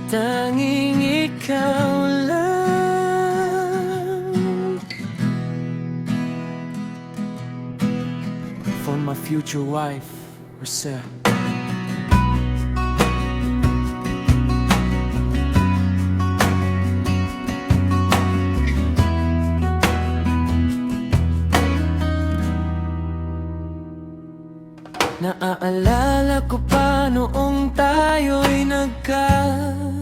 tanging ikaw lang. For my future wife, Rosel. Naaalala ko pa noong tayo'y nagkakilala.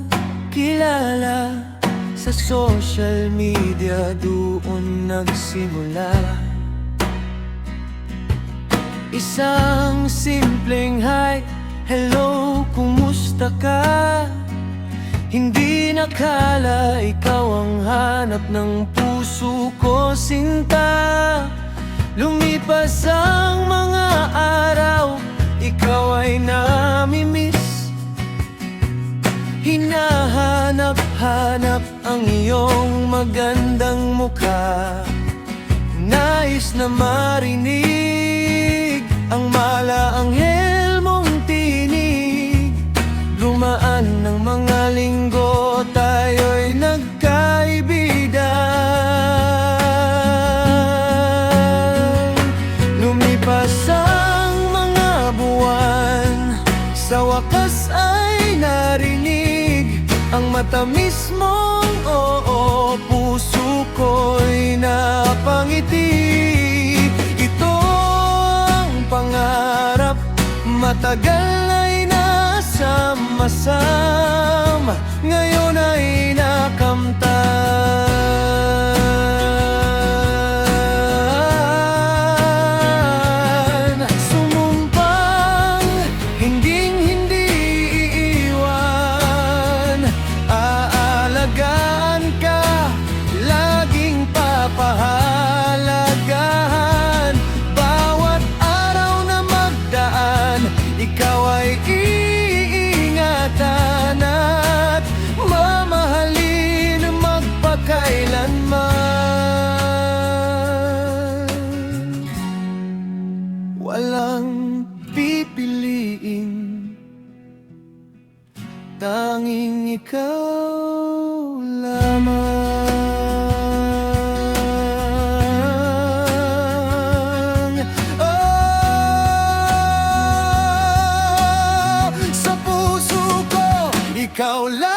Sa social media doon nagsimula. Isang simpleng hi, hello, kumusta ka? Hindi nakala ikaw ang hanap ng puso ko, sinta. Lumipas ang mga araw, ikaw ay namimiss. Hinahanap-hanap ang iyong magandang mukha. Nais na marinig ang malaanghel mong tinig. Lumaan ng mga linggo, tayo'y nagkaibigan. Lumipas ang mga buwan, sa wakas ay narinig ang matamis mong oo, puso ko'y napangiti. Ito ang pangarap, matagal ay nasama-sama, ngayon ay nakamtan. Sumumpang hinding-hindi iiwan, aalagaan ka, laging papahalagahan. Bawat araw na magdaan, ikaw ay iingatan at mamahalin magpakailanman. Walang pipiliin, tanging ikaw lamang. Oh, sa puso ko, ikaw lang.